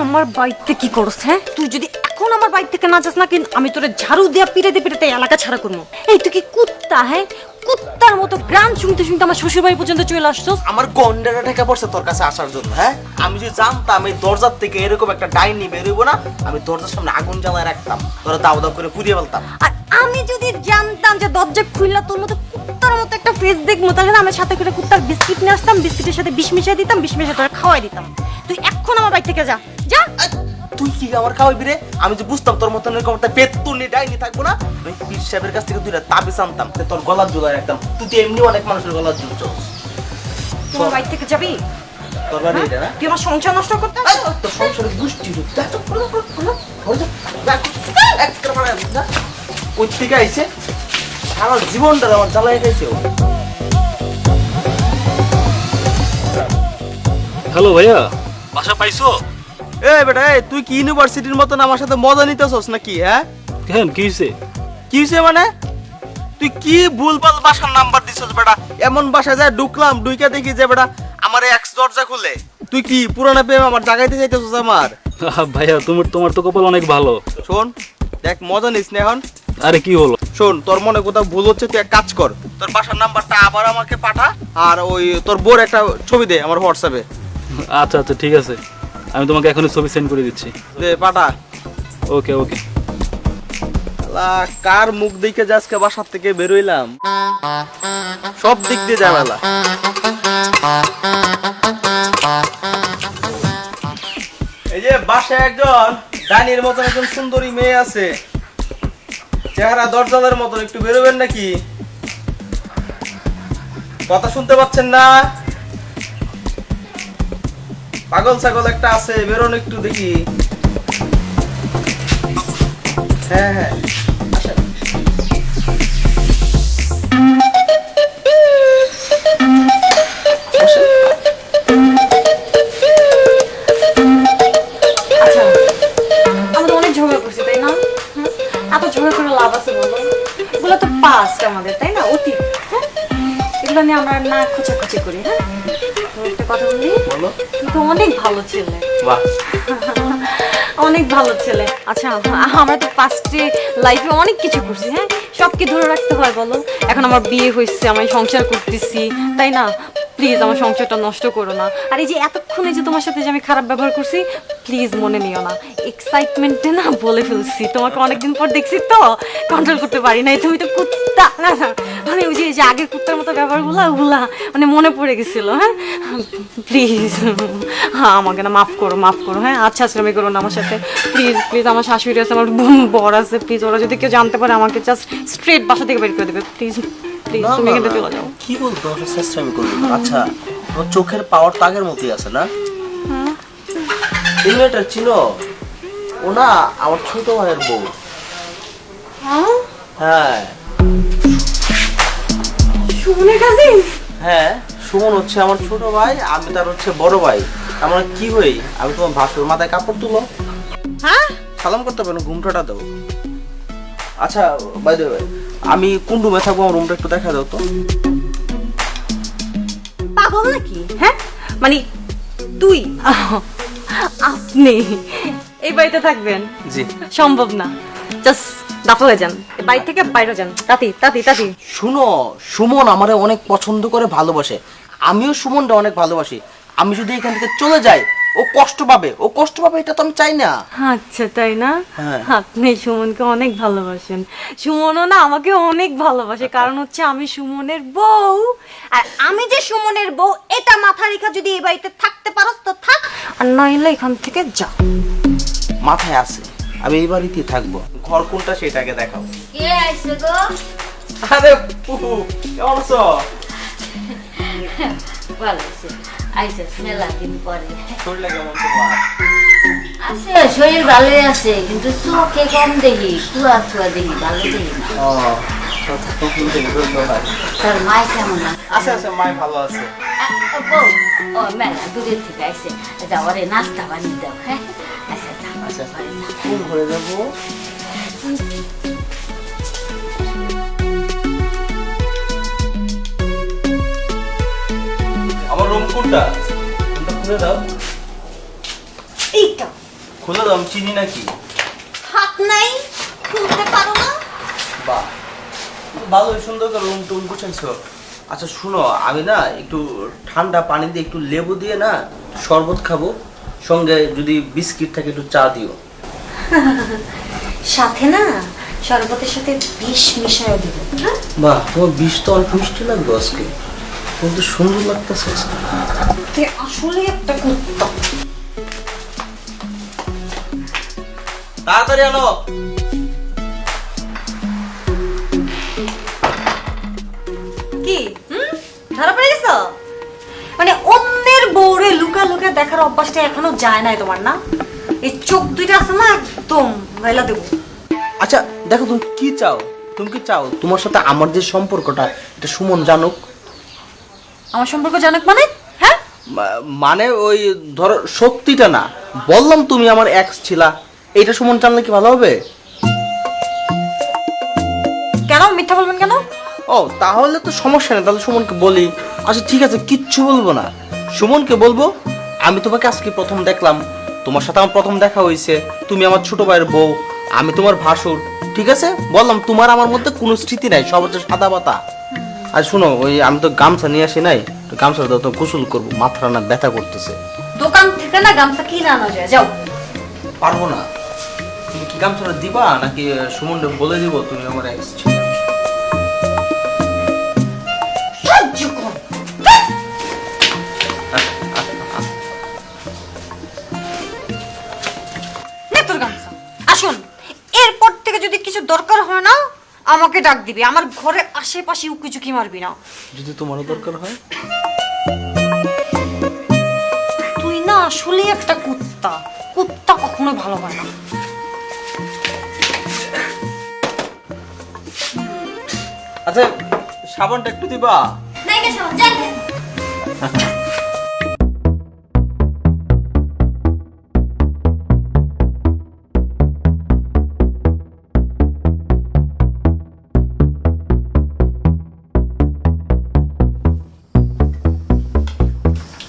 আমার বাড়িতে কি করছ? হ্যাঁ, তুই যদি এখন আমার বাড়ি থেকে না যাস না, কিন্তু আমি তোরে ঝাড়ু দিয়া পিড়াতে পিড়াতে এলাকা ছাড়া করবো। এই তুই কি কুত্তা? হ্যাঁ, কুত্তার মতো গান শুনতে শুনতে আমার শ্বশুর বাড়ি পর্যন্ত চলে আসছস। আমার গন্ডাটা ঠেকা পড়ছে তোর কাছে আসার জন্য। হ্যাঁ, আমি যদি জানতাম এই দরজার থেকে এরকম একটা ডাইনি বেরোবো না, আমি দরজার সামনে আগুন জ্বালায় রাখতাম, তোরা দাও দাও করে পুড়িয়ে ফেলতাম। আর আমি যদি জানতাম যে দরজা খুললা তোর মতো কুত্তার মতো একটা ফেস দেখবো, তাহলে না আমি সাথে করে কুত্তার বিস্কিট নিয়ে আসতাম, বিস্কিটের সাথে বিষ মিশিয়ে দিতাম, বিষ মিশিয়ে তোরা খাওয়াই দিতাম। তুই এখন আমার বাড়ি থেকে যা যা। তুই কি আমার খাওয়াইবি রে? আমি যে বুঝতাম তোর মতন এরকম একটা পেত্তুনি ডাইনি থাকবো না, আমি পীর সাহেবের কাছ থেকে দুইটা তাবিজ আনতাম, তোর গলার ঝুলায় রাখতাম। তুই তো এমনি অনেক মানুষের গলার ঝুলছস। তোমার বাড়ি থেকে যাবি? তোর বাড়ি এটা না? তুই আমার সংসার নষ্ট করতে আসছিস? তোর সংসারে দুষ্টি ঢুক। ওই থেকে আইছে সারা জীবনটা আমার জ্বালায় খাইছে ও। হ্যালো ভাইয়া, বাসা পাইছো? এ বেটা, তুই কি ইউনিভার্সিটির মতন আমার সাথে মজা নিতেছস নাকি? হ্যাঁ, কেন কি হয়েছে? কি হইছে মানে? তুই কি ভুলভাল বাসার নাম্বার দিছস বেটা? এমন বাসায় যায় ঢুকলাম, ঢুকে দেখি যে বেটা আমার এক্স দরজা খুলে। তুই কি পুরানা প্রেম আমার জাগাইতে চাইতেছস আমার? ভাইয়া তোমার তো কপাল অনেক ভালো। শোন দেখ, মজা নিস না এখন। আরে কি হলো? শোন, তোর মনে কোথাও ভুল হচ্ছে, তুই এক কাজ কর, তোর বাসার নাম্বারটা আবার আমাকে পাঠা, আর ওই তোর বোর একটা ছবি দে আমার হোয়াটসঅ্যাপে। আচ্ছা আচ্ছা ঠিক আছে, আমি তোমাকে এখনই ছবি সেন্ড করে দিচ্ছি। দে পাঠা। ওকে ওকে। কার মুখ দেখে যে আজকে বাসার থেকে বেরোইলাম, সব দিক দিয়ে ঝামেলা। এই যে বাসায় একজন ডানির মতন একজন সুন্দরী মেয়ে আছে, চেহারা দরজালের মতন, একটু বেরোবেন নাকি? কথা শুনতে পাচ্ছেন না? পাগল ছাগল একটা আছে, বেরোন একটু দেখি। হ্যাঁ হ্যাঁ, আসেন। আচ্ছা, আমরা অনেক ঝগড়া করছি তাই না? এত ঝগড়া করে লাভ আছে বলো? এগুলো তো পাস্ট আমাদের, তাই না? অতীত। হ্যাঁ, এগুলো নিয়ে আমরা না খোঁচাখুচি করি। হ্যাঁ, একটা কথা বলি, বলো। তুই তো অনেক ভালো ছেলে, বাহ, অনেক ভালো ছেলে। আচ্ছা, আমরা তো পাস্টে লাইফে অনেক কিছু করছি। হ্যাঁ, সব কি ধরে রাখতে হয় বলো? এখন আমার বিয়ে হয়েছে, আমি সংসার করতেছি, তাই না? প্লিজ আমার সংসারটা নষ্ট করো না। আর এই যে এতক্ষণে যে তোমার সাথে যে আমি খারাপ ব্যবহার করছি, প্লিজ মনে নিও না। এক্সাইটমেন্টে না বলে ফেলছি। তোমাকে অনেকদিন পর দেখছি তো কন্ট্রোল করতে পারি নাই। তুমি তো কুত্তা না, মানে ওই যে আগের কুত্তার মতো ব্যবহারগুলো ওগুলা মানে মনে পড়ে গেছিল। হ্যাঁ প্লিজ, হ্যাঁ আমাকে না মাফ করো, মাফ করো। হ্যাঁ, আচ্ছা আশ্রমী করো না আমার সাথে, প্লিজ প্লিজ। আমার শাশুড়ি আছে, আমার বর আছে, প্লিজ ওরা যদি কেউ জানতে পারে আমাকে জাস্ট স্ট্রেট বাসা থেকে বের করে দেবে। প্লিজ প্লিজ তুমি এখান থেকে চলে যাও। কি বলতো? চেষ্টা করবি। আচ্ছা, তোর চোখের পাওয়ার তো আগের মতোই আছে না? এই মেয়েটা ছিল ও না আমার ছোট ভাইয়ের বউ। হ্যাঁ সুমনের কাজিন? হ্যাঁ, সুমন হচ্ছে আমার ছোট ভাই, আমি তার হচ্ছে বড় ভাই। আমার কি হই? আমি তোমার ভাসুর মাথায় কাপড় তুলো। হ্যাঁ, সালাম করতে পারো, ঘুমটাটা দাও। আচ্ছা বাই দ্য ওয়ে, আমি কোন রুমে থাকবো? আমার রুমটা একটু দেখা দাও তো। পাগল নাকি? হ্যাঁ, মানে তুই আপনি এই বাড়িতে থাকবেন? জি। সম্ভব না, জাস্ট দাফা হয়ে যান, বাড়ি থেকে বাইরে যান। তাতি তাতি তাতি। শুনো, সুমন আমারে অনেক পছন্দ করে, ভালোবাসে। আমিও সুমনটা অনেক ভালোবাসি। আমি যদি এখান থেকে চলে যাই, ও কষ্ট পাবে, ও কষ্ট পাবে, এটা তো আমি চাই না। আচ্ছা তাই না? হ্যাঁ। আপনি সুমনকে অনেক ভালোবাসেন, সুমনও না আমাকে অনেক ভালোবাসে। কারণ হচ্ছে আমি সুমনের বউ, আর আমি যে সুমনের বউ এটা মাথায় রেখে যদি এই বাড়িতে থাকতে পারো তো থাক, আর নইলে এখান থেকে যা। মাথায় আছে, আমি এই বাড়িতেই থাকবো। ঘর কোনটা সেটাকে দেখাও। কে আইছে গো? আরে পুপু, কেমন আছো? ভালো আছে। আইছে মেলা দিন পরে। শরীরটা কেমন তোমার? আছে, শরীর ভালোই আছে, কিন্তু চোখে কম দেখি, কুয়া চুয়া দেখি, ভালো দেখি না। ও, তখন থেকে বলতে হয়। তোর মায় কেমন আছে? আছে আছে, মাই ভালো আছে। বউ, ও মেলা দূরের থেকে আইছে, এটা ওরে নাস্তা বানিয়ে দাও। হ্যাঁ, আচ্ছা যাও, আচ্ছা, ঘরে যাও। কোন ঘরে যাবো? আমার রুম কোনটা? রুমটা খুলে দাও। এইটা খুলে দাও, আমি চিনি নাকি? হাত নাই, খুলতে পারো না? বাহ, ভালোই সুন্দর করে রুম টুম গুছাইছো। আচ্ছা শুনো, আমি না একটু ঠান্ডা পানি দিয়ে একটু লেবু দিয়ে না শরবত খাবো, সঙ্গে যদি বিস্কিট থাকে একটু চা দিও। সাথে না শরবতের সাথে বিষ মিশায় দিব। হ্যাঁ, বাহ, তোমার বিষ তো অল্প মিষ্টি লাগবে আজকে, কিন্তু সুন্দর লাগতেছে। তুই আসলে একটা কুত্তা। তাড়াতাড়ি আনো। কি ধরা পড়ে গেছো? মানে অন্যের বউরে লুকা লুকা দেখার অভ্যাসটা এখনো যায় নাই তোমার, না? এই চোখ দুইটা আছে না, একদম গাইলা দেবো। আচ্ছা দেখো, তুমি কি চাও? তুমি কি চাও তোমার সাথে আমার যে সম্পর্কটা এটা সুমন জানুক? আমার সম্পর্ক জানুক মানে? হ্যাঁ, মানে ওই ধরো সত্যিটা না, বললাম তুমি আমার এক্স ছিলা, এইটা সুমন জানলে কি ভালো হবে? কেন মিথ্যা বলবেন কেন? ও তাহলে তো সমস্যা নেই, তাহলে সুমনকে বলি। আচ্ছা ঠিক আছে, কিচ্ছু বলবো না, সুমনকে বলবো আমি তোমাকে আজকে প্রথম দেখলাম, তোমার সাথে আমার প্রথম দেখা হয়েছে, তুমি আমার ছোট ভাইয়ের বউ, আমি তোমার ভাসুর। ঠিক আছে, বললাম তোমার আমার মধ্যে কোনো স্মৃতি নাই, সব হচ্ছে সাদা পাতা। আর শুনো, ওই আমি তো গামছা নিয়ে আসি নাই, তো গামছাটা দাও তো, গোসল করবো, মাথাটা না ব্যথা করতেছে। দোকান থেকে না গামছা কিনে আনা যায়, যাও। পারবো না। তুমি কি গামছাটা দিবা নাকি সুমনকে বলে দিব তুমি আমার এক্স ছিল? সহ্য কর। নে তোর গামছা। আসুন, এরপর থেকে যদি কিছু দরকার হয় না আমাকে ডাক দিবি, আমার ঘরের আশেপাশে উকি ঝুঁকি মারবি না। যদি তোমারও দরকার হয়? তুই না আসলে একটা কুত্তা, কুত্তা কখনো ভালো হয় না। আচ্ছা সাবানটা একটু দিবা? নাই কে সব যাই।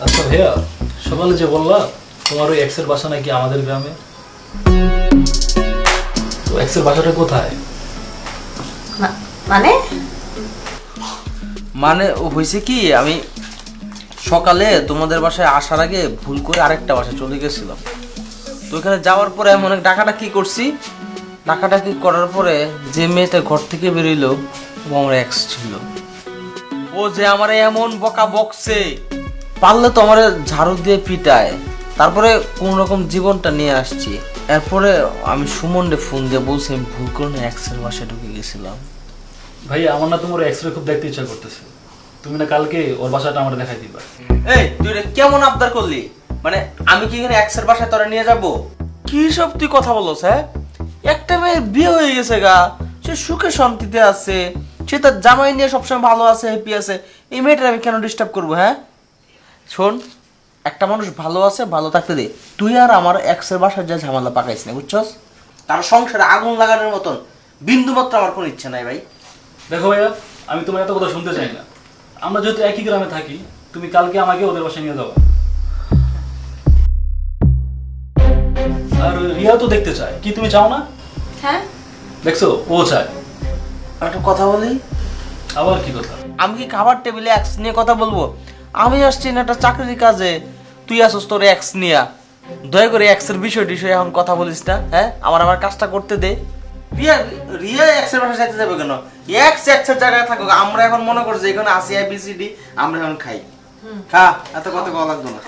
আচ্ছা ভাইয়া, সকালে যে বললা তোমার ওই এক্সের বাসা নাকি আমাদের গ্রামে, তো এক্সের বাসাটা কোথায়? মানে মানে হয়েছে কি, আমি সকালে তোমাদের বাসায় আসার আগে ভুল করে আরেকটা বাসায় চলে গেছিলাম, তো ওখানে যাওয়ার পরে আমি অনেক ডাকাডাকি করছি। ডাকাডাকি করার পরে যে মেয়েটা ঘর থেকে বেরোইলো ও আমার এক্স ছিল। ও যে আমার এমন বকা বকছে, পারলে তো আমার ঝাড়ু দিয়ে পিটায়। তারপরে কোন রকম জীবনটা নিয়ে আসছি। এরপরে আমি সুমনকে ফোন দিয়ে বলছি আমি ভুল করে না এক্সের বাসায় ঢুকে গেছিলাম। ভাইয়া আমার না তোমার এক্সরে খুব দেখতে ইচ্ছা করতেছে, তুমি না কালকে ওর বাসাটা আমার দেখাই দিবা। এই তুই রে কেমন আবদার করলি? মানে আমি কি এখানে এক্সের বাসায় তোরা নিয়ে যাব? কি সব তুই কথা বলছ? হ্যাঁ, একটা মেয়ের বিয়ে হয়ে গেছে গা, সে সুখে শান্তিতে আছে, সে তার জামাই নিয়ে সবসময় ভালো আছে, হ্যাপি আছে, এই মেয়েটার আমি কেন ডিস্টার্ব করবো? হ্যাঁ শোন, একটা মানুষ ভালো আছে, ভালো থাকতে দে। তুই আর আমার এক্সের বাসায় যা ঝামেলা পাকাইস না, বুঝছস? তার সংসারে আগুন লাগানোর মতন বিন্দু মাত্র আমার কোনো ইচ্ছা নাই ভাই। দেখো ভাইয়া, আমি তোমার এত কথা শুনতে চাই না, আমরা যেহেতু একই গ্রামে থাকি, তুমি কালকে আমাকে ওদের বাসায় নিয়ে যাবো। আর রিয়া তো দেখতে চায়, কি তুমি চাও না? হ্যাঁ, দেখছো ও চায়। একটা কথা বলি, আবার কি কথা? আমি কি খাবার টেবিলে এক্স নিয়ে কথা বলবো? আমি আসছি না একটা চাকরির কাজে, তুই আসছ তোর এক্স নিয়া। দয়া করে এক্সের বিষয় এখন কথা বলিস না। হ্যাঁ, আমার কাজটা করতে দে। রিয়া রিয়া এক্সের বাসায় যাইতে যাবে কেন? এক্সের জায়গায় থাকো। আমরা এখন মনে করছি এখানে আসি ABCD, আমরা এখন খাই। খা, এত কথা বলা লাগতো না।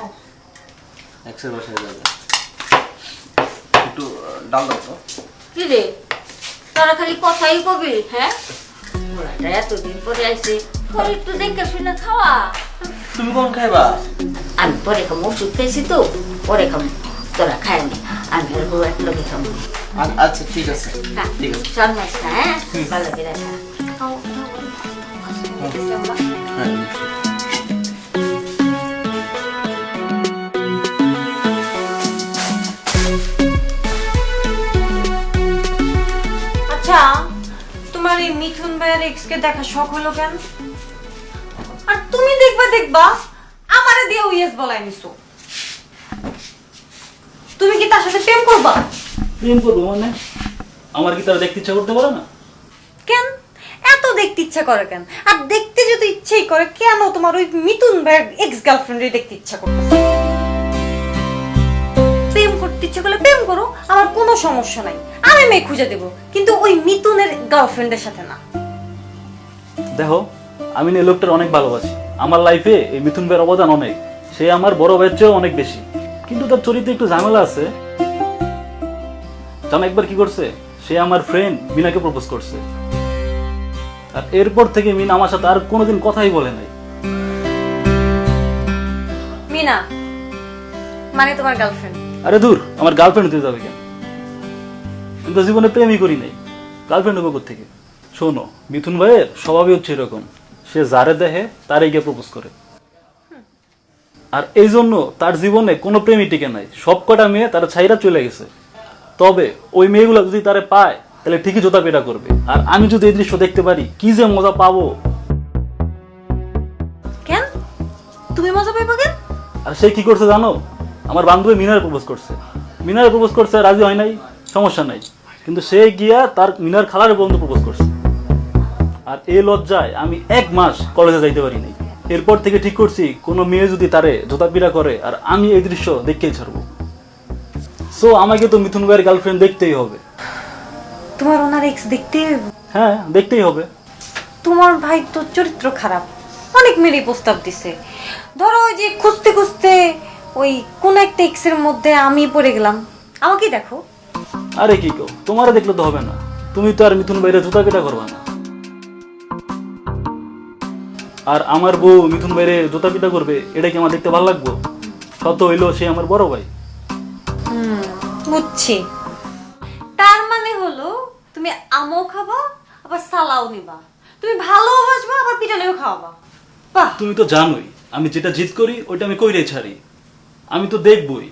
এক্সের বাসায় যাবে, একটু ডাল দাও তো। কি রে, তোরা খালি কথাই কবি? হ্যাঁ, ওরা এতদিন পরে আইছে, পরে একটু দেখে শুনে খাওয়া। তুমি কোন খাইবা? আমি পরে খাম, ওষুধ খাইছি তো, পরে খাম, তোরা খায় নি, আমি আর বউ এক লগে খাম। আচ্ছা ঠিক আছে, ঠিক আছে। শর্মাইস না, হ্যাঁ, ভালো করে খা। হ্যাঁ। আচ্ছা তোমার এই মিথুন ভাইয়ের এক্স কে দেখা শখ হলো কেন? আর তুমি দেখবা আমারে দিয়ে ইয়েস বলাই নিছো। তুমি কি তার সাথে প্রেম করবা? প্রেম করবো মানে? আমার কি তারা দেখতে ইচ্ছা করতে পারে না? কেন এত দেখতে ইচ্ছা করে কেন? আর দেখতে যদি ইচ্ছেই করে, কেন তোমার ওই মিথুন ভাইয়ের এক্স গার্লফ্রেন্ডের দেখতে ইচ্ছা করতেছে? প্রেম করতে ইচ্ছা করলে প্রেম করো, আমার কোনো সমস্যা নাই, আমি মেয়ে খুঁজে দেবো, কিন্তু ওই মিথুনের গার্লফ্রেন্ডের সাথে না। দেখো, আমি না এই লোকটার অনেক ভালোবাসি। আমার লাইফে এই মিথুন ভাইয়ের অবদান অনেক, সে আমার বড় ভাইয়ের চেয়েও অনেক বেশি। কিন্তু তার চরিত্রে একটু ঝামেলা আছে। জানো একবার কি করছে? সে আমার ফ্রেন্ড মিনাকে প্রপোজ করছে, আর এরপর থেকে মিনা আমার সাথে আর কোনোদিন কথাই বলে নাই। মিনা মানে তোমার গার্লফ্রেন্ড? আরে দূর, আমার গার্লফ্রেন্ড হতে যাবে কেন? আমি তো জীবনে প্রেমই করি নাই, গার্লফ্রেন্ড হবো থেকে। শোনো, মিথুন ভাইয়ের স্বভাবই হচ্ছে এরকম, সে যারে দেখে তারে গিয়ে প্রপোজ করে। আর এই জন্য তার জীবনে কোনো প্রেমই টিকে নাই, সব কটা মেয়ে তারা ছাইরা চলে গেছে। তবে ওই মেয়েগুলো যদি তারে পায় তাহলে ঠিকই জোতা পেটা করবে। আর আমি যদি এই দৃশ্য দেখতে পারি, কি যে মজা পাবো। কেন তুমি মজা পাইবা কেন? আর সে কি করছে জানো? আমার বান্ধবী মিনারে প্রপোজ করছে। মিনারে প্রপোজ করছে, রাজি হয় নাই, সমস্যা নাই, কিন্তু সে গিয়া তার মিনার খালারে বন্ধু প্রপোজ করছে। আর এই লজ্জায় আমি 1 মাস কলেজে যাইতে পারি নাই। এরপর থেকে ঠিক করছি, কোনো মেয়ে যদি তারে জোতা পিটা করে, আর আমি এই দৃশ্য দেখতেই ছাড়বো। সো আমাকে তো মিথুন ভাইয়ের গার্লফ্রেন্ড দেখতেই হবে। তোমার ওনার এক্স দেখতে? হ্যাঁ, দেখতেই হবে। তোমার ভাই তো চরিত্র খারাপ, অনেক মেয়েরই প্রস্তাব দিছে। ধরো ওই যে খুঁজতে খুঁজতে ওই কোন একটা এক্স এর মধ্যে আমি পড়ে গেলাম, আমাকে দেখো। আরে কি কো, তোমারে দেখলে তো হবে না, তুমি তো আর মিথুন ভাইয়ের জোতা পিটা করবা না। আর আমার বউ মিথুন ভাইরে জোতা পিটা করবে, এটা কি আমার দেখতে ভালো লাগবো? শত হইলো সে আমার বড় ভাই। বুঝছি, তার মানে হলো তুমি আমও খাবা আবার সালাও নিবা, তুমি ভালোবাসবা আবার পিটানেও খাওয়াবা। বাহ, তুমি তো জানোই আমি যেটা জিদ করি ওইটা আমি কইরে ছাড়ি, আমি তো দেখবই।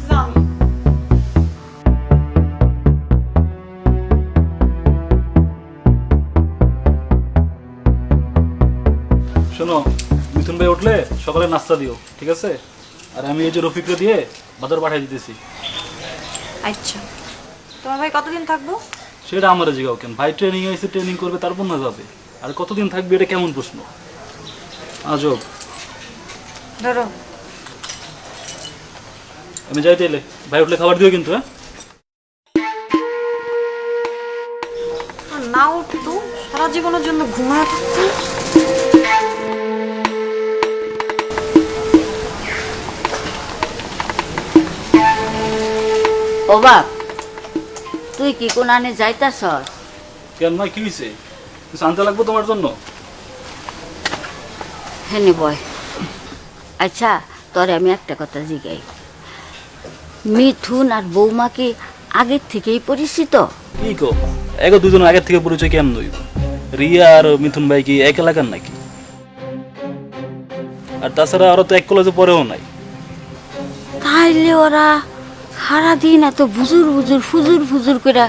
জানি। শোনো, মিথুন ভাই উঠলে সকালে নাস্তা দিও, ঠিক আছে? আর আমি এই যে রফিকরে দিয়ে বাজার পাঠিয়ে দিতেছি। আচ্ছা, তোমার ভাই কতদিন থাকবো? সেটা আমার জিগাও কেন? ভাই ট্রেনিং হয়েছে, ট্রেনিং করবে, তারপর না যাবে। আর কতদিন থাকবে এটা কেমন প্রশ্ন? আজব। ধরো আমি যাই তাইলে, ভাই উঠলে খাবার দিও কিন্তু। হ্যাঁ, না উঠতো সারা জীবনের জন্য ঘুমায় থাকতো। ও বাপ, তুই কি কোনানে যাইতাছস? কেন না, কি হয়েছে? কিছু আনতে লাগবো তোমার জন্য? হেনে বয়। আচ্ছা, তোরে আমি একটা কথা জিগাই, মিথুন আর বৌমা কি আগের থেকেই পরিচিত? কি কো, এগো দুজন আগের থেকে পরিচয় কেমন হইব? রিয়া আর মিথুন ভাই কি এক এলাকার নাকি? আর তাছাড়া আরো তো এক কলেজে পড়েও নাই। তাইলে ওরা সারাদিন এত বুজুর বুজুর ফুজুর ফুজুর করে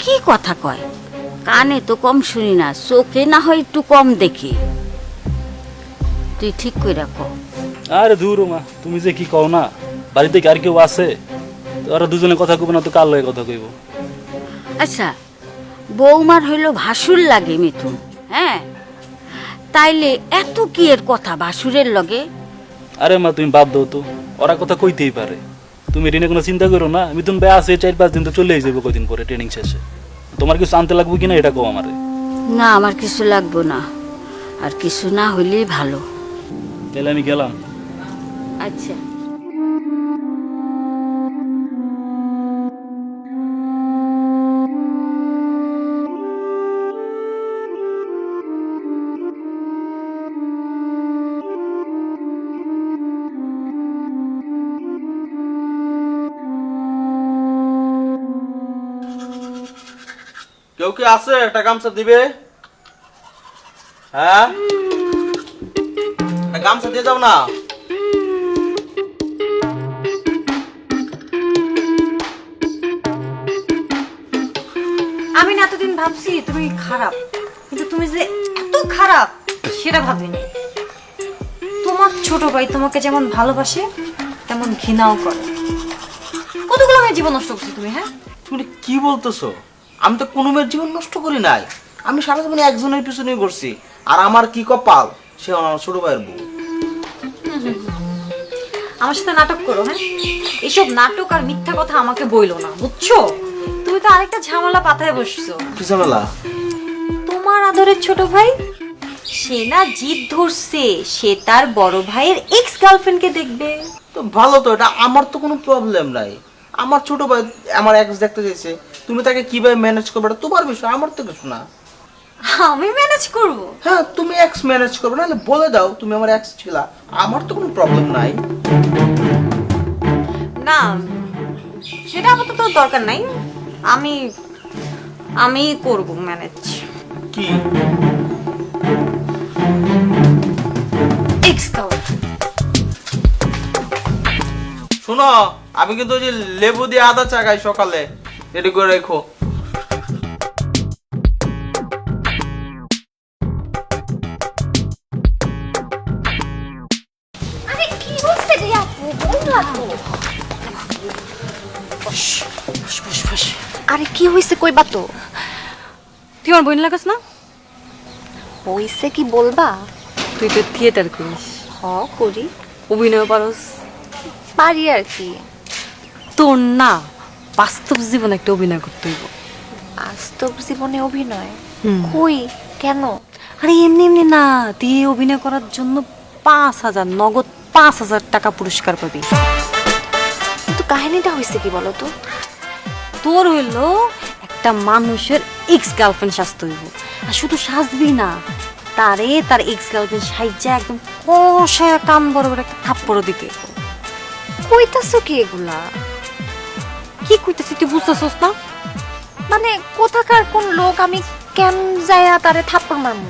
কি কথা কয়? কানে তো কম শুনি না, চোখে না হয় একটু কম দেখি। তুই ঠিক করে রাখো। আরে দূর মা, তুমি যে কি কও না, বাড়িতে কি আর কেউ আছে? ওরা দুজনে কথা কইব না তো কার লগে কথা কইব? আচ্ছা, বৌমার হইল ভাসুর লাগে মিথুন, হ্যাঁ, তাইলে এত কি এর কথা ভাসুরের লগে? আরে মা তুমি বাদ দাও তো, ওরা কথা কইতেই পারে। তুমি রিনে কোনো চিন্তা করো না, মিথুন ভাই আছে 4-5 দিন তো চলেই যাবো কদিন পরে ট্রেনিং শেষে। তোমার কিছু আনতে লাগবে কিনা এটা কও আমারে। না, আমার কিছু লাগবো না, আর কিছু না হইলেই ভালো। তাহলে আমি গেলাম। আচ্ছা। কেউ কি আছে একটা গামছা দিবে? হ্যাঁ, একটা গামছা দিয়ে যাও না। আমি না এতদিন ভাবছি তুমি খারাপ, কিন্তু তুমি যে এত খারাপ সেটা ভাবিনি। তোমার ছোট ভাই তোমাকে যেমন ভালোবাসে তেমন ঘৃণাও করে। মেয়ে জীবন নষ্ট করছো তুমি? হ্যাঁ, তুমি কি বলতেছো? আমি তো কোনো মেয়ের জীবন নষ্ট করি নাই। আমি সারা জীবনে একজনের পিছনেই ঘুরছি, আর আমার কি কপাল, সে আমার ছোট ভাইয়ের বউ। আমার সাথে নাটক করো। হ্যাঁ, এসব নাটক আর মিথ্যা কথা আমাকে বইলো না, বুঝছো? তুমি তো আরেকটা ঝামেলা পাতায় বসছো। কি ঝামেলা? তোমার আদরের ছোট ভাই সে না জিদ ধরছে, সে তার বড় ভাইয়ের এক্স গার্লফ্রেন্ডকে দেখবে। তো ভালো তো, এটা আমার তো কোনো প্রবলেম নাই। আমার ছোট ভাই আমার এক্স দেখতে চাইছে, তুমি তাকে কিভাবে ম্যানেজ করবে এটা তোমার বিষয়, আমার তো কিছু না। আমি ম্যানেজ করব? হ্যাঁ, তুমি এক্স ম্যানেজ করবে, নাহলে বলে দাও তুমি আমার এক্স ছিলা, আমার তো কোনো প্রবলেম নাই। না, সেটা আপাতত দরকার নাই। আমি আমি করব ম্যানেজ। কি? Ex girlfriend. শোনো, আমি কিন্তু ওই যে লেবু দিয়ে আদা চা খাই সকালে, রেডি করে রেখো। আরে কি হচ্ছে রে আপু, বললা তো। বস বস বস। আরে কি হইছে কইবা তো? তুই আমার বোন লাগাস না? হইছে কি বলবা? তুই তো থিয়েটার করিস, হ করি, অভিনয় পারস। পারি আর কি। তোর না বাস্তব জীবনে একটা অভিনয় করতে হইব। বাস্তব জীবনে অভিনয়? হুম। কই, কেন? আরে এমনি এমনি না, তুই অভিনয় করার জন্য 5,000 নগদ 5,000 টাকা পুরস্কার পাবি। কিন্তু কাহিনীটা হইছে কি বলো তো? তোর হইলো একটা মানুষের এক্স গার্লফ্রেন্ড সাজতে হইব, আর শুধু সাজবি না, তারে তার এক্স গার্লফ্রেন্ড সাইজা একদম কষায়া কান বরাবর একটা থাপ্পড় দিতে। কইতাছো কি এগুলা? কি কইতেছিস তুই বুঝতেছস না? মানে কোথাকার কোন লোক, আমি কেন যায়া তারে থাপ্পড় মারমু?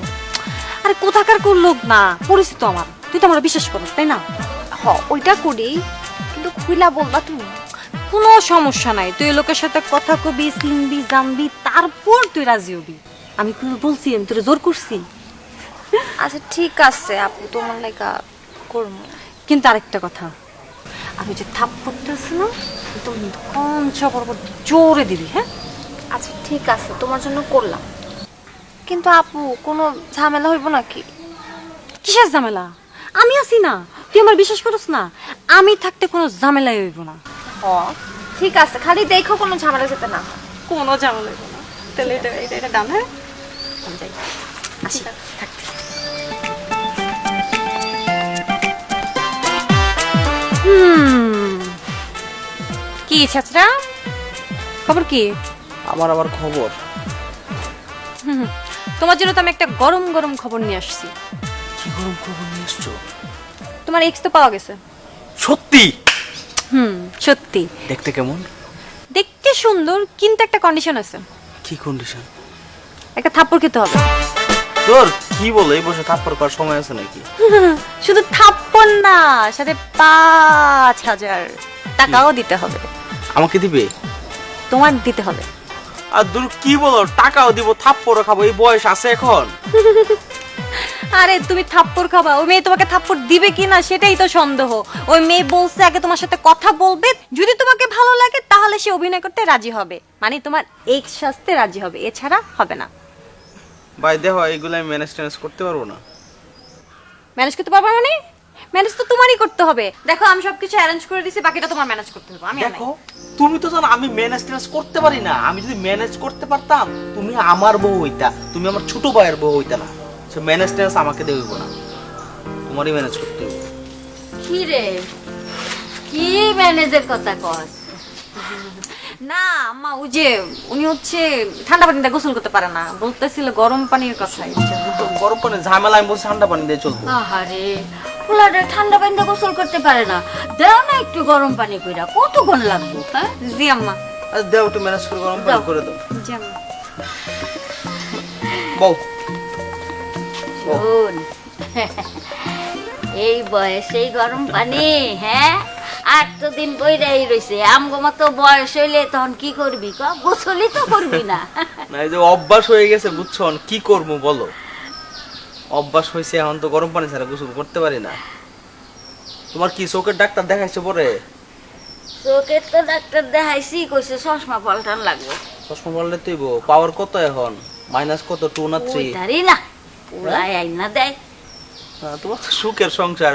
আরে কোথাকার কোন লোক না, পরিচিত আমার, তুই তো আমার বিশ্বাস করিস তাই না? হ ওইটা করি, কিন্তু খুইলা বলবা তুমি? কোনো সমস্যা নাই, তুই এই লোকের সাথে কথা কবি, চিনবি, জানবি, তারপর তুই রাজি হবি। আমি কোনো বলছি, আমি তোর জোর করছি? আচ্ছা ঠিক আছে আপু, তোমার লাইকা করমু। কিন্তু আরেকটা কথা, আমি যে থাপ্পড়টা আছে না, তোর কিন্তু কম বরাবর জোরে দিবি। হ্যাঁ আচ্ছা ঠিক আছে, তোমার জন্য করলাম। কিন্তু আপু কোনো ঝামেলা হইব নাকি? কিসের ঝামেলা? আমি আছি না, তুই আমার বিশ্বাস করস না? আমি থাকতে কোনো ঝামেলাই হইব না। হ ঠিক আছে, খালি দেখো কোনো ঝামেলা যেতে না হয়। কোনো ঝামেলা হইব না। তাহলে এটা ডান। হ্যাঁ আমি যাই, আসি, থাকতে। কি ছাত্রা, খবর কি? আমার আবার খবর? তোমার জন্য তো আমি একটা গরম গরম খবর নিয়ে আসছি। কি গরম খবর নিয়ে এসছো? তোমার এক্স তো পাওয়া গেছে। সত্যি? সত্যি। দেখতে কেমন? দেখতে সুন্দর, কিন্তু একটা কন্ডিশন আছে। কি কন্ডিশন? একটা থাপ্পড় খেতে হবে। তোর কি বলে, এই বসে থাপ্পড় করার সময় আছে নাকি? শুধু থাপ্পড় না, সাথে 5,000 টাকাও দিতে হবে। আমাকে দিবে? তোমার দিতে হবে। আর দূর কি বলো, টাকাও দিব থাপ্পড়ও খাবো, এই বয়স আছে এখন? আরে তুমি থাপ্পড় খাবা, ওই মেয়ে তোমাকে থাপ্পড় দিবে কিনা সেটাই তো সন্দেহ। ওই মেয়ে বলছে আগে তোমার সাথে কথা বলবে, যদি তোমাকে ভালো লাগে তাহলে সে অভিনয় করতে রাজি হবে, মানে তোমার এক্স সাজতে রাজি হবে, এছাড়া হবে না। ভাই দেখো, এইগুলো আমি ম্যানেজ ট্যানেজ করতে পারবো না। ম্যানেজ করতে পারবা মানে? ম্যানেজ তো তোমারই করতে হবে। দেখো আমি সবকিছু অ্যারেঞ্জ করে দিছি, বাকিটা তোমার ম্যানেজ করতে হবে। আমি আর নাই। দেখো, তুমি তো জানো আমি ম্যানেজ ট্যানেজ করতে পারি না। আমি যদি ম্যানেজ করতে পারতাম, তুমি আমার বউ হইতা, তুমি আমার ছোট ভাইয়ের বউ হইতা না। সে ম্যানেজ ট্যানেজ আমাকে দেব না, তোমারই ম্যানেজ করতে হবে। কি রে, কি ম্যানেজের কথা কস? না আম্মা, ওই যে উনি হচ্ছে ঠান্ডা পানিতে গোসল করতে পারে না, বলতেছিল গরম পানির কথা। তো গরম পানি ঝামেলা, আমি বলছি ঠান্ডা পানি দিয়ে চলবো। আহারে, পোলাটা ঠান্ডা পানিতে গোসল করতে পারে না, দাও না একটু গরম পানি কইরা, কতক্ষণ লাগবে? হ্যাঁ জি আম্মা। আচ্ছা দেও, একটু ম্যানেজ করে গরম পানি দাও। করে দাও। জি আম্মা। বউ, শোন, এই বয়সেই গরম পানি? হ্যাঁ, আর তো দিন বইরাই রইছে, আমগো মতো বয়স হইলে তখন কি করবি? গোসলই তো করবি না। না এই যে অভ্যাস হয়ে গেছে, বুঝছো, কি করবো বলো? অভ্যাস হয়েছে, এখন তো গরম পানি ছাড়া গোসল করতে পারি না। তোমার কি চোখের ডাক্তার দেখাইছো পরে? চোখের তো ডাক্তার দেখাইছি, কইছে চশমা পাল্টান লাগবে। চশমা বললে তুই পাওয়ার কত এখন? মাইনাস কত, 2 না 3? ওইটারই না, পুলাই আইনা দেয়। তোমার তো সুখের সংসার,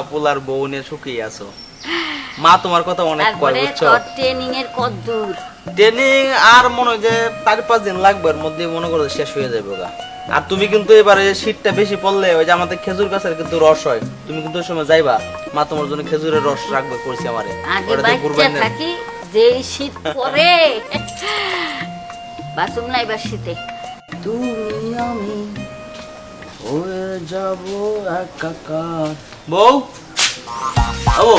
পোলার বউ নিয়ে সুখী আছো। মা তোমার কথা অনেক কয়, তারপরে বুঝছো? তোর ট্রেনিং এর কত দূর? ট্রেনিং আর মনে হয় যে 4-5 দিন লাগবে, এর মধ্যে মনে করো শেষ হয়ে যাবে গা। আর তুমি কিন্তু এবারে শীতটা বেশি পড়লে ওই যে আমাদের খেজুর গাছের কিন্তু রস হয়, তুমি কিন্তু ওই সময় যাইবা, মা তোমার জন্য খেজুরের রস রাখবে করছি আমারে। আগে ওটা তো বাচ্চা ঘুরবেন না। থাকি, যেই শীত পরে বাসুম নাই বা শীতে। তুমি আমি হয়ে যাব একাকার। বউ, ও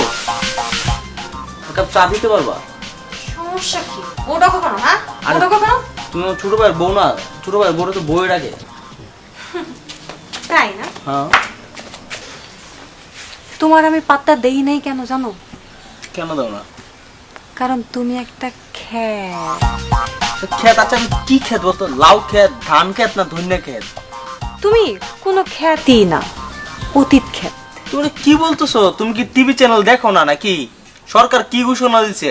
এক কাপ চা দিতে পারবা? সমস্যা কি? ওটা কেন? হ্যাঁ, আরে- ওটা কেন? তুমি আমার ছোট ভাইয়ের বউ না? ছোট ভাইয়ের বউটা তো বউয়ের আগে। তাই না? হ্যাঁ। তোমার আমি পাত্তা দেই নাই কেন জানো? কেন দাও না? কারণ তুমি একটা খ্যাত। ক্ষেত? আচ্ছা আমি কি ক্ষেত বলতো? লাউ ক্ষেত, ধান ক্ষেত না ধন্য ক্ষেত? তুমি কোনো খ্যাতই না, অতীত খ্যাত। তুমি কি বলতেছো? তুমি কি টিভি চ্যানেল দেখো না নাকি? সরকার কি ঘোষণা দিছে?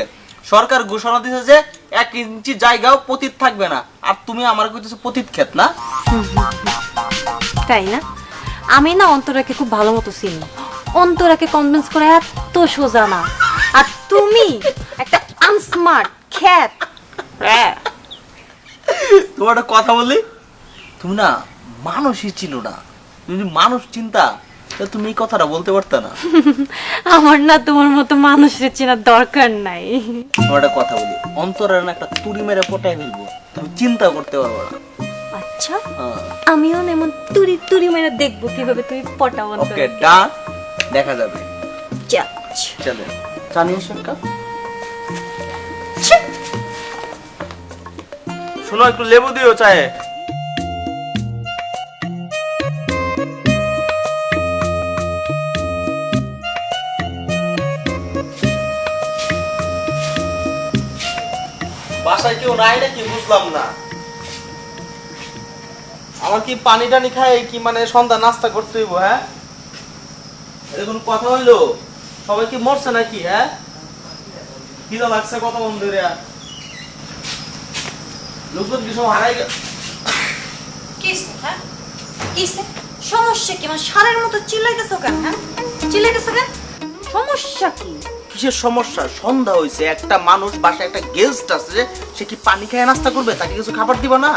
সরকার ঘোষণা দিছে যে 1 ইঞ্চি জায়গাও পতিত থাকবে না, আর তুমি আমার কইতেছো পতিত ক্ষেত না? তাই না? আমি না অন্তরাকে খুব ভালো মতো চিনি। অন্তরাকে কনভিন্স করা এত সোজা না। আর তুমি একটা আনস্মার্ট খ্যাত। তোমার একটা কথা বলি, তুমি না মানুষই ছিল না। তুমি যদি মানুষ চিন্তা তাহলে তুমি এই কথাটা বলতে পারতে না। আমার না তোমার মতো মানুষের চেনার দরকার নাই। তোমার একটা কথা বলি, অন্তরের না একটা তুড়ি মেরে পটায় ফেলবো, তুমি চিন্তা করতে পারবো না। আচ্ছা, হ্যাঁ। আমিও না এমন তুড়ি তুড়ি মেরে দেখবো কিভাবে তুমি পটাও ওকে অন্তরাকে। ডান, দেখা যাবে। চাচ। চলো জানিয়ে এসো এক কাপ। শোনো, একটু লেবু দিও চায়ে। বাসায় কেউ নাই নাকি বুঝলাম না। আমার কি পানি টানি খাই কি মানে সন্ধ্যা নাস্তা করতে হইব? হ্যাঁ, এখন কথা হইলো, সবাই কি মরছে নাকি? হ্যাঁ, খিদা লাগছে কত মন ধরে, লোকজন কি সব হারাই গেল? কিসে? হ্যাঁ? কিসে? সমস্যা কি? আমার সারের মতো চিল্লাইতেছো কেন? হ্যাঁ? চিল্লাইতেছো কেন? সমস্যা কি? কিসের সমস্যা? সন্ধ্যা হইছে, একটা মানুষ বাসায় একটা গেস্ট আছে, সে কি পানি খেয়ে নাস্তা করবে? তাকে কিছু খাবার দিবা না?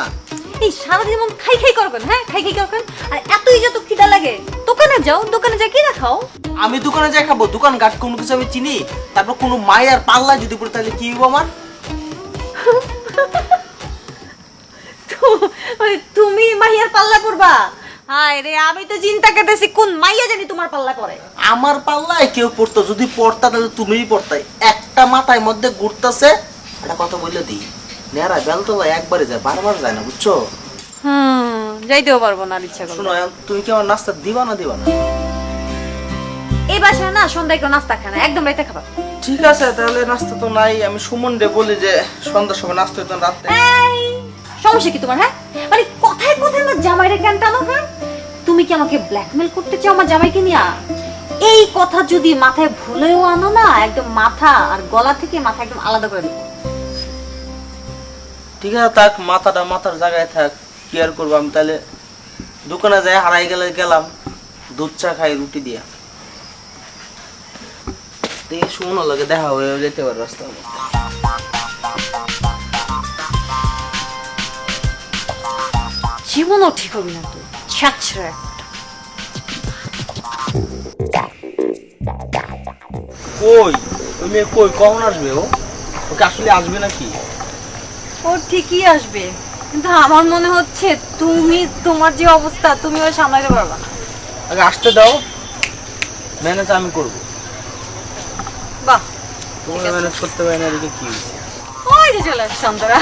এই সারাদিন মন খাই খাই করবেন, হ্যাঁ, খাই খাই করবেন। আর এতই যত খিদা লাগে দোকানে যাও, দোকানে যাই কিনা খাও। আমি দোকানে যাই খাবো? দোকান ঘাট কোনো কিছু আমি চিনি? তারপর কোনো মায়ের পাল্লা যদি পড়ে তাহলে কি হইব আমার? মানে তুমি মাইয়ার পাল্লা করবা? হায় রে, আমি তো চিন্তা করতেছি কোন মাইয়া জানি তোমার পাল্লা করে। আমার পাল্লায় কেউ পড়তো? যদি পড়তা তাহলে তুমিই পড়তাই। একটা মাথায় মধ্যে ঘুরতেছে, একটা কথা বললে দিই, নেরা বেলতলা একবারে যায়, বারবার যায় না, বুঝছো? যাইতেও পারবো না আর ইচ্ছা করো। শোনো, তুমি কি আমার নাস্তা দিবা না দিবা না? এই বাসায় না সন্ধ্যায় কেউ নাস্তা খায় না, একদম রাইতে খাবা। ঠিক আছে, তাহলে নাস্তা তো নাই। আমি সুমন রে বলি যে সন্ধ্যার সময় নাস্তা হইতো রাতে। এই, সমস্যা কি তোমার? হ্যাঁ, মানে কথায় কথায় আমার জামাইরে কেন টানো? হ্যাঁ, তুমি কি আমাকে ব্ল্যাকমেল করতে চাও আমার জামাইকে নিয়া? এই কথা যদি মাথায় ভুলেও আনো না, একদম মাথা আর গলা থেকে মাথা একদম আলাদা করে দেবো। ঠিক আছে, থাক, মাথাটা মাথার জায়গায় থাক, কি আর করবো। আমি তাহলে দোকানে যাই, হারাই গেলে গেলাম, দুধ চা খাই রুটি দিয়া। দেখি সুমনের লগে দেখা হয়ে যেতে পারে রাস্তার মধ্যে। জীবনও ঠিক হবে না তুই, ছাছরা একটা। কই তুমি? কই কখন আসবে ও? ওকে আসলে আসবে নাকি? ও ঠিকই আসবে, কিন্তু আমার মনে হচ্ছে তুমি, তোমার যে অবস্থা, তুমি ওই সামলাতে পারবা না। আগে আসতে দাও, ম্যানেজ আমি করবো। বাহ, তোমার ম্যানেজ করতে পারি না, এদিকে কি হয়েছে? ওই যে চলে আসছে অন্তরা।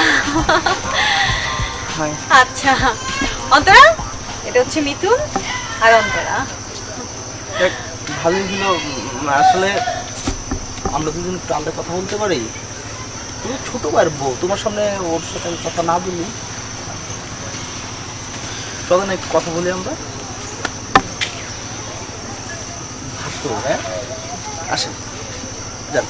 হাই। আচ্ছা অন্তরা, এটা হচ্ছে মিথুন আর অন্তরা। দেখ, ভালোই হলো। আসলে আমরা দুজন একটু আলাদা কথা বলতে পারি? তুমি ছোট ভাইয়ের বউ, তোমার সামনে ওর সাথে আমি কথা না বলি? চলো না একটু কথা বলি আমরা। হ্যাঁ, আসেন, যান।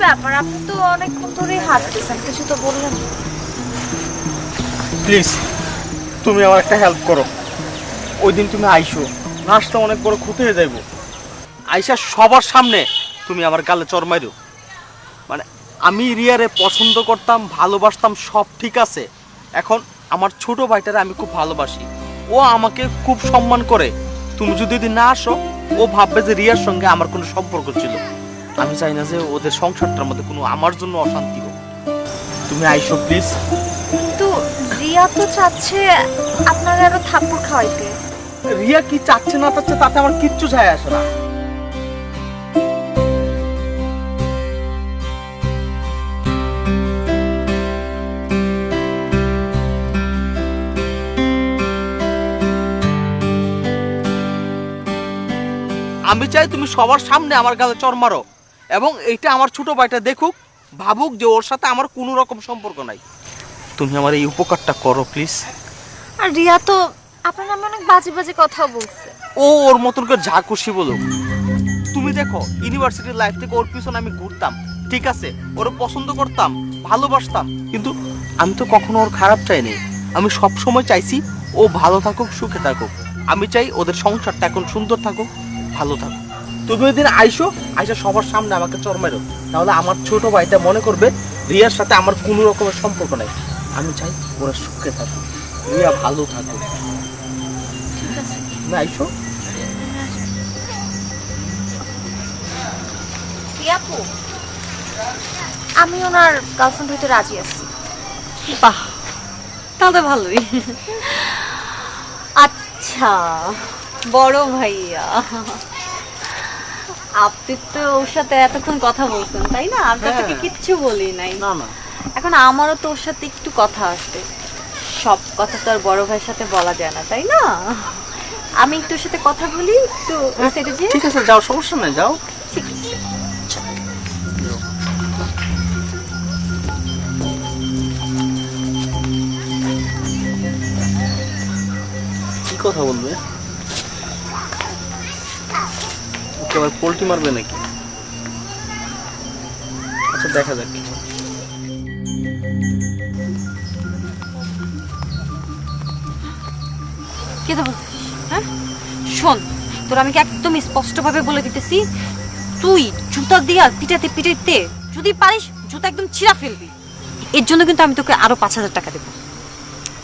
ব্যাপার, আপনি তো অনেকক্ষণ ধরেই হাঁটতেছেন, কিছু তো বললেন না। প্লিজ তুমি আমার একটা হেল্প করো। ওই দিন তুমি আইসো, নাচটা অনেক বড় ক্ষতি হয়ে যাইব। আইসা সবার সামনে তুমি আমার গালে চর মাইরো। মানে আমি রিয়ারে পছন্দ করতাম, ভালোবাসতাম, সব ঠিক আছে। এখন আমার ছোট ভাইটারে আমি খুব ভালোবাসি, ও আমাকে খুব সম্মান করে। তুমি যদি না আসো, ও ভাববে যে রিয়ার সঙ্গে আমার কোনো সম্পর্ক ছিল। আমি চাই না যে ওদের সংসারটার মধ্যে কোনো আমার জন্য অশান্তি হোক। তুমি আইসো প্লিজ। কিন্তু রিয়া তো চাচ্ছে আপনারা আরো থাপ্পড় খাওয়াইতে। রিয়া কি চাচ্ছে না চাচ্ছে তাতে আমার কিচ্ছু যায় আসে না। আমি চাই তুমি সবার সামনে আমার গালে চর মারো, এবং এইটা আমার ছোট ভাইটা দেখুক, ভাবুক যে ওর সাথে আমার কোনো রকম সম্পর্ক নাই। তুমি আমার এই উপকারটা করো প্লিজ। আর রিয়া তো আপনার নামে অনেক বাজে বাজে কথা বলছে। ও ওর মতন করে যা খুশি বলুক। তুমি দেখো ইউনিভার্সিটির লাইফ থেকে ওর পিছনে আমি ঘুরতাম, ঠিক আছে, ওর পছন্দ করতাম, ভালোবাসতাম, কিন্তু আমি তো কখনো ওর খারাপ চাইনি। আমি সব সময় চাইছি ও ভালো থাকুক, সুখে থাকুক। আমি চাই ওদের সংসারটা এখন সুন্দর থাকুক, ভালো থাকুক। তুমি ওই দিন আইসো, আইসা সবার সামনে আমাকে চর মারো, তাহলে আমার ছোট ভাইটা মনে করবে রিয়ার সাথে আমার কোনো রকমের সম্পর্ক নাই। আমি চাই ওরা সুখে থাকুক, রিয়া ভালো থাকুক। তুমি আইসো। আপু, আমি ওনার গার্লফ্রেন্ড হইতে রাজি আছি। বাহ, তাহলে ভালোই। আচ্ছা বড় ভাইয়া, আপনি তো ওর সাথে এতক্ষণ কথা বলছেন তাই না? আমি তো আপনাকে কিচ্ছু বলি নাই। না না, এখন আমারও তো ওর সাথে একটু কথা আছে, সব কথা তো আর বড় ভাইয়ের সাথে বলা যায় না তাই না? আমি একটু ওর সাথে কথা বলি, একটু ওই সাইডে যে। ঠিক আছে, যাও, সমস্যা নেই, যাও। ঠিক আছে। কি কথা বলবে? ওকে আবার পোল্টি মারবে নাকি? আচ্ছা দেখা যাক। কে তো বলছিস? হ্যাঁ শোন, তোর আমি একদম স্পষ্টভাবে বলে দিতেছি, তুই জুতা দিয়া পিটাতে পিটাইতে যদি পারিস জুতা একদম ছিঁড়া ফেলবি। এর জন্য কিন্তু আমি তোকে আরো 5,000 টাকা দেবো।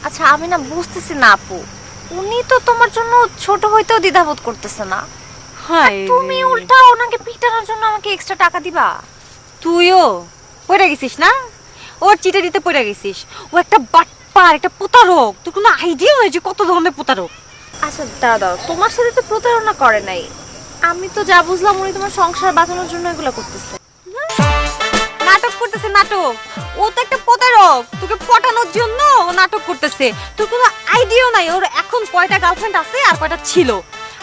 আচ্ছা আমি না বুঝতেছি না আপু, উনি তো তোমার জন্য ছোট হইতেও দ্বিধাবোধ করতেছে না, হ্যাঁ তুমি উল্টা ওনাকে পিটানোর জন্য আমাকে এক্সট্রা টাকা দিবা? তুইও পড়ে গেছিস না, ওর চিটে দিতে পড়ে গেছিস। ও একটা বাটপার, একটা প্রতারক। তোর কোনো আইডিয়া নেই যে কত ধরনের প্রতারক। আচ্ছা দাঁড়াও, তোমার সাথে তো প্রতারণা করে নাই। আমি তো যা বুঝলাম উনি তোমার সংসার বাঁচানোর জন্য এগুলো করতেছে। নাটক করতেছে নাটক। ও তো একটা প্রতারক, তোকে পটানোর জন্য ও নাটক করতেছে। তোর কোনো আইডিয়া নাই ওর এখন কয়টা গার্লফ্রেন্ড আছে আর কয়টা ছিল।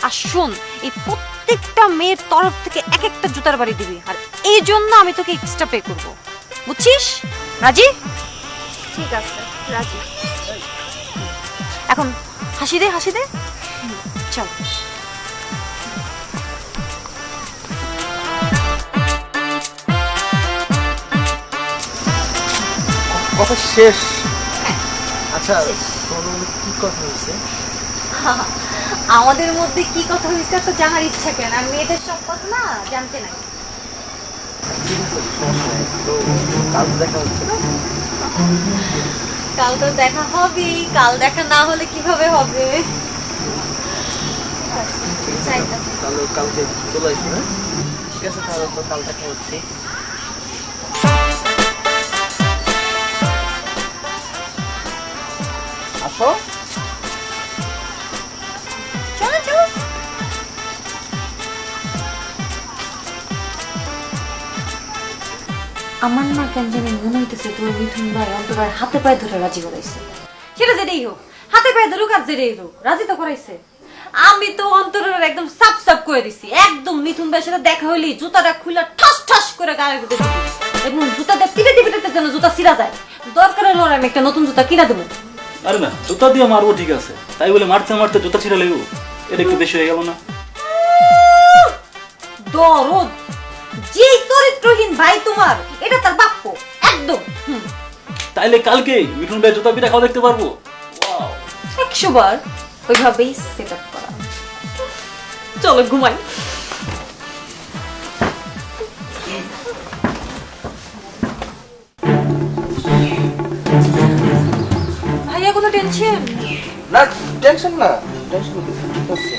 আর শোন, এই প্রত্যেকটা মেয়ের তরফ থেকে এক একটা জুতার বাড়ি দিবি, আর এই জন্য আমি তোকে এক্সট্রা পে করব, বুঝছিস? রাজি? ঠিক আছে, রাজি। এখন হাসি দে, হাসি দে। চল। কথা শেষ? আচ্ছা তোমার মধ্যে কি কথা হয়েছে? আমাদের মধ্যে কি কথা হয়েছে তো জানার ইচ্ছা কেন? আর মেয়েদের সব কথা না জানতে নাই। তো কাল দেখা হচ্ছে না? কাল তো দেখা হবেই, কাল দেখা না হলে কিভাবে হবে? তাহলে কালকে চলে আসবে না? ঠিক আছে, তাহলে তো কাল দেখা হচ্ছে। আসো। চলো চলো। আমার না কেন জানি মনে হইতেছে তোমার মিঠুন ভাই অন্তরার হাতে পায়ে ধরে রাজি করাইছে। সেটা যেটাই হোক, হাতে পায়ে ধরুক আর যেটাই হোক, রাজি তো করাইছে। আমি তো অন্তরের একদম সাপ সাপ করে দিছি, একদম মিঠুন ভাইয়ের সাথে দেখা হইলি জুতাটা খুলে ঠাস ঠাস করে গায়ের ভিতরে দিবি, এবং জুতাটা পিটাতে পিটাতে যেন জুতা ছিঁড়া যায়। দরকার হলো আমি একটা নতুন জুতা কিনা দেবো। আরে না, জুতা দিয়ে মারবো ঠিক আছে, তাই বলে মারতে মারতে জুতা ছিঁড়ে লেগো, এটা একটু বেশি হয়ে গেল না? দরদ যেই তোরে চরিত্রহীন ভাই তোমার, এটা তার প্রাপ্য একদম। তাইলে কালকে মিঠুন ভাই জুতা পিঠা খাওয়া দেখতে পারবো। 100 বার ওইভাবেই সেট আপ করা। চলো ঘুমাই। ভাইয়া কোনো টেনশন? না টেনশন না, টেনশন করছি।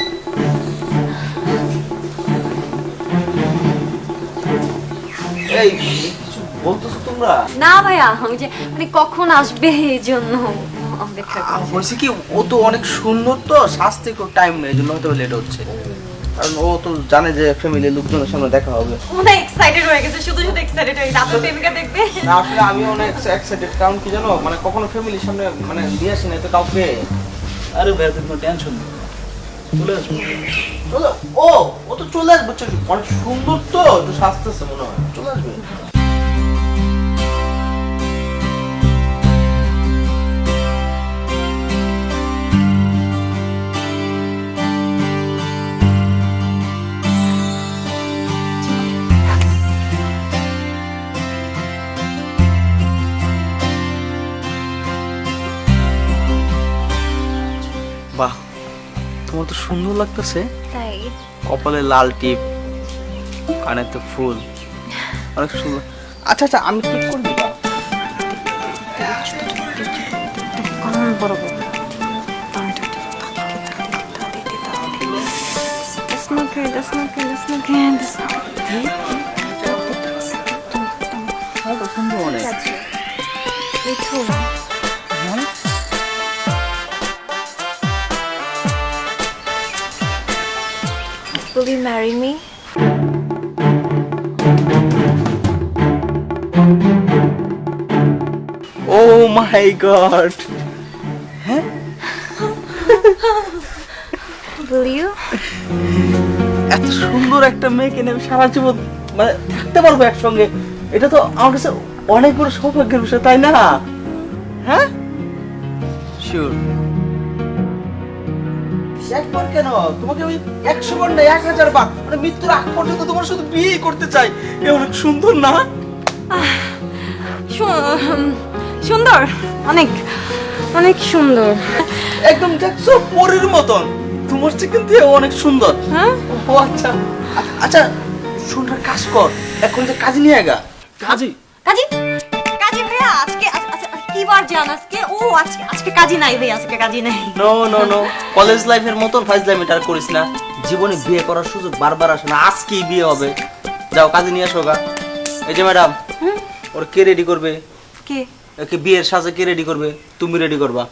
এই কিছু বলতেছো তোমরা? না ভাইয়া, আমি যে মানে কখন আসবে এই জন্য অপেক্ষা করছি। বলছি কি, ও তো অনেক সুন্দর, তো সাজতে একটু টাইম নেই, এই জন্য হয়তো লেট হচ্ছে। কারণ ও তো জানে যে ফ্যামিলির লোকজনের সামনে দেখা হবে। মনে এক্সাইটেড হয়ে গেছে, শুধু শুধু এক্সাইটেড হয়ে গেছে। আপনার প্রেমিকা দেখবে? না আসলে আমি অনেক এক্সাইটেড, কারণ কি জানো, মানে কখনো ফ্যামিলির সামনে মানে দিয়ে আসি না তো কাউকে। আরে ভাই তুমি টেনশন নেই, চলে আসবো। ও তো চলে আসবে, অনেক সুন্দর তো, একটু সাজতেছে মনে হয়, চলে আসবে। বাহ, তোমার তো সুন্দর লাগতেছে। তাই কপালে লাল টিপ, কানে তো ফুল, অনেক সুন্দর। আচ্ছা আচ্ছা, আমি ঠিক করে দিবা। বড় বড়। That's not good, that's not good, that's not good, that's not good. সুন্দর অনেক। Mithun, will you marry me? Oh my god, Will you? এত সুন্দর একটা মেয়েকে নিয়ে আমি সারা জীবন মানে থাকতে পারবো একসঙ্গে, এটা তো আমার কাছে অনেক বড় সৌভাগ্যের বিষয়, তাই না? হ্যাঁ শিওর। একবার কেন, তোমাকে আমি 100 বার না 1000 বার, মানে মৃত্যুর আগ পর্যন্ত তোমার শুধু বিয়ে করতে চাই। এ অনেক সুন্দর না? সুন্দর, অনেক অনেক সুন্দর। একদম দেখছো পরীর মতন, তোমার চেয়ে কিন্তু এ অনেক সুন্দর। হ্যাঁ ও আচ্ছা আচ্ছা, সুন্দর কাজ কর, এখন যে কাজ নিয়ে আগা। কাজী কাজী, কাজী ভাইয়া আজকে আচ্ছা কি বার জান আজকে? ও আজকে কাজী নাই ভাইয়া, আজকে কাজী নাই। নো নো নো, কলেজ লাইফের মতন ফাইজলামি আর করিস না। জীবনে বিয়ে করার সুযোগ বারবার আসে না, আজকেই বিয়ে হবে। যাও কাজে নিয়ে আসো গা। এই যে ম্যাডাম, ওর কে রেডি করবে? কে? একে বিয়ের সাজে কে রেডি করবে? তুমি রেডি করবা।